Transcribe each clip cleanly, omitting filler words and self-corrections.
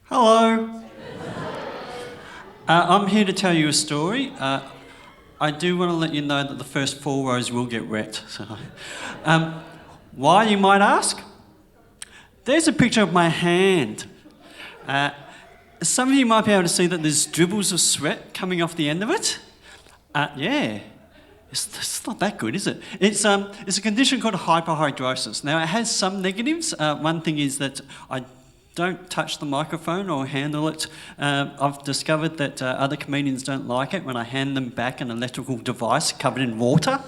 Hello. I'm here to tell you a story. I do want to let you know that the first 4 rows will get wet. So, why, you might ask? There's a picture of my hand. Some of you might be able to see that there's dribbles of sweat coming off the end of it. Yeah. It's not that good, is it? It's a condition called hyperhidrosis. Now, it has some negatives. One thing is that I don't touch the microphone or handle it. I've discovered that other comedians don't like it when I hand them back an electrical device covered in water.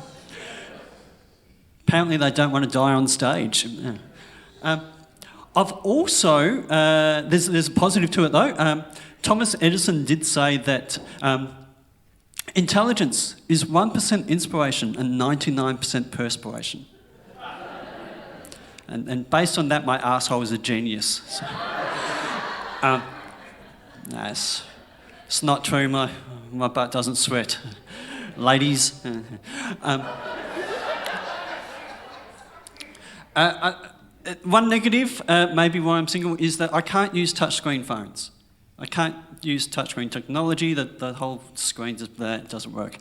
Apparently they don't want to die on stage. I've also, there's a positive to it though. Thomas Edison did say that intelligence is 1% inspiration and 99% perspiration. And based on that, my arsehole is a genius. So, no, it's not true. My butt doesn't sweat. Ladies. One negative, maybe why I'm single, is that I can't use touchscreen phones. I can't use touchscreen technology. The whole screen doesn't work.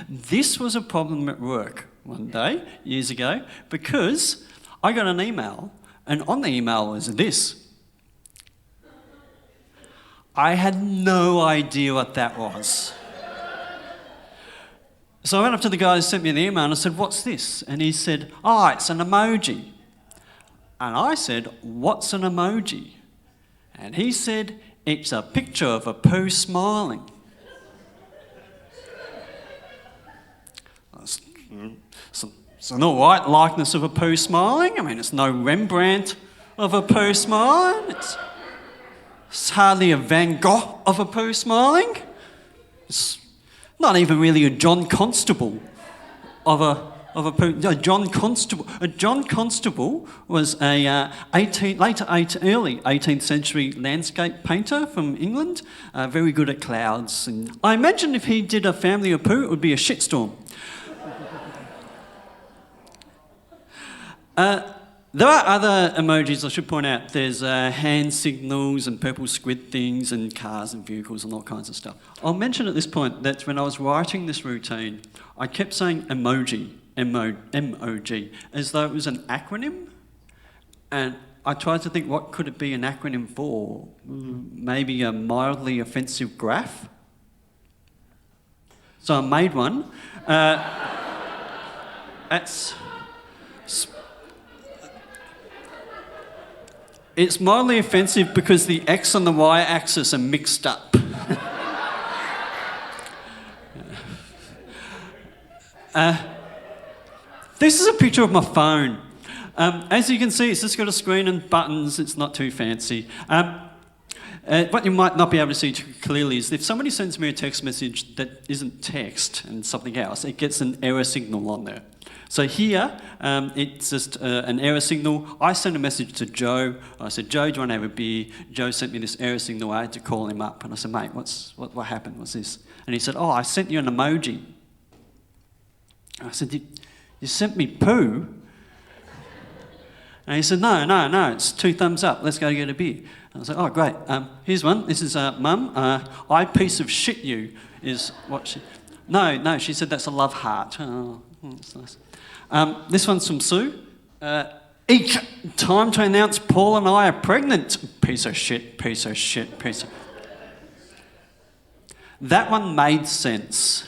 This was a problem at work one day, years ago, because I got an email, and on the email was this. I had no idea what that was. So I went up to the guy who sent me the email and I said, "What's this?" And he said, "Oh, it's an emoji." And I said, "What's an emoji?" And he said, "It's a picture of a poo smiling." It's an alright likeness of a poo smiling. I mean, it's no Rembrandt of a poo smiling. It's hardly a Van Gogh of a poo smiling. It's not even really a John Constable of a poo. No, John Constable. John Constable was a early 18th century landscape painter from England, very good at clouds. And I imagine if he did a family of poo, it would be a shitstorm. There are other emojis I should point out. There's hand signals and purple squid things and cars and vehicles and all kinds of stuff. I'll mention at this point that when I was writing this routine, I kept saying emoji, M-O-G, as though it was an acronym. And I tried to think, what could it be an acronym for? Maybe a mildly offensive graph? So I made one. It's mildly offensive because the X and the Y axis are mixed up. This is a picture of my phone. As you can see, it's just got a screen and buttons. It's not too fancy. What you might not be able to see too clearly is if somebody sends me a text message that isn't text and something else, it gets an error signal on there. So here, it's just an error signal. I sent a message to Joe. I said, "Joe, do you want to have a beer?" Joe sent me this error signal. I had to call him up. And I said, "Mate, what happened? What's this?" And he said, "Oh, I sent you an emoji." I said, "You sent me poo?" And he said, No, it's 2 thumbs up. Let's go get a beer. And I was like, "Oh, great. Here's one. This is Mum. I piece of shit you is what she..." No, she said that's a love heart. Oh, that's nice. This one's from Sue. "Eek! Time to announce Paul and I are pregnant. Piece of shit, piece of shit, piece of..." That one made sense.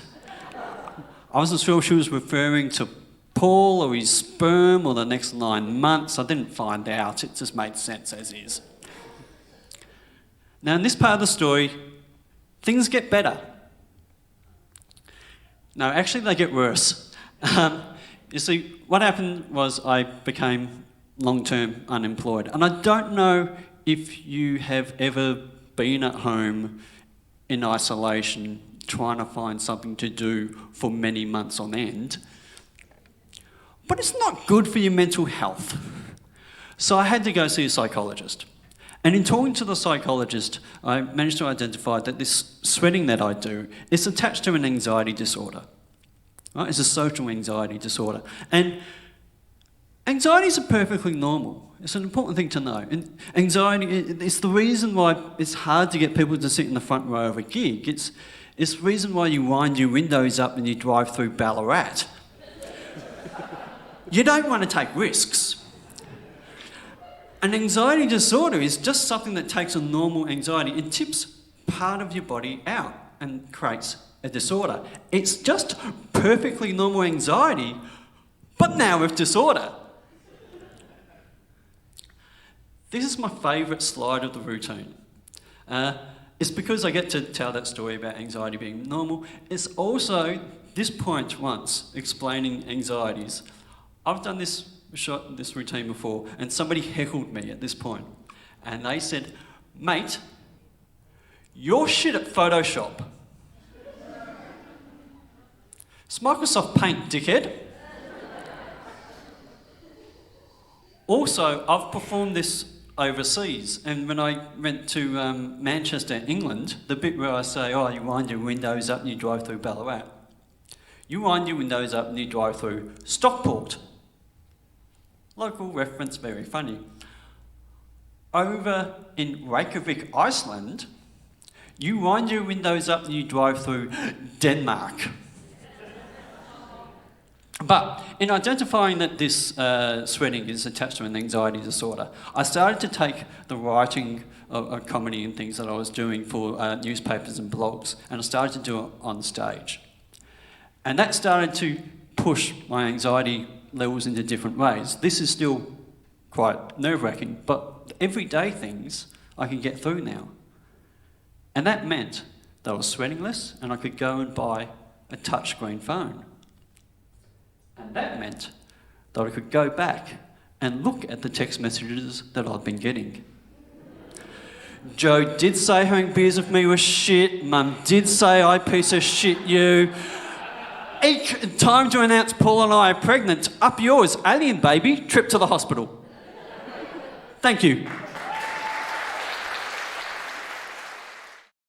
I wasn't sure if she was referring to Paul or his sperm or the next 9 months. I didn't find out. It just made sense as is. Now, in this part of the story, things get better. No, actually, they get worse. You see, what happened was I became long-term unemployed. And I don't know if you have ever been at home in isolation trying to find something to do for many months on end. But it's not good for your mental health. So I had to go see a psychologist. And in talking to the psychologist, I managed to identify that this sweating that I do is attached to an anxiety disorder. Right? It's a social anxiety disorder. And Anxieties are perfectly normal. It's an important thing to know. And anxiety is the reason why it's hard to get people to sit in the front row of a gig. It's the reason why you wind your windows up and you drive through Ballarat. You don't want to take risks. An anxiety disorder is just something that takes a normal anxiety and tips part of your body out and creates a disorder. It's just perfectly normal anxiety, but now with disorder. This is my favourite slide of the routine. It's because I get to tell that story about anxiety being normal. It's also this point once explaining anxieties. I've done this routine before, and somebody heckled me at this point. And they said, "Mate, you're shit at Photoshop." It's Microsoft Paint, dickhead. Also, I've performed this overseas, and when I went to Manchester, England, the bit where I say, "Oh, you wind your windows up and you drive through Ballarat," you wind your windows up and you drive through Stockport. Local reference, very funny. Over in Reykjavik, Iceland, you wind your windows up and you drive through Denmark. But in identifying that this sweating is attached to an anxiety disorder, I started to take the writing of comedy and things that I was doing for newspapers and blogs, and I started to do it on stage. And that started to push my anxiety levels into different ways. This is still quite nerve-wracking, but everyday things I can get through now. And that meant that I was sweating less and I could go and buy a touchscreen phone. And that meant that I could go back and look at the text messages that I'd been getting. Joe did say having beers with me was shit. Mum did say I piece of shit you. Each time to announce Paul and I are pregnant, up yours, alien baby, trip to the hospital. Thank you.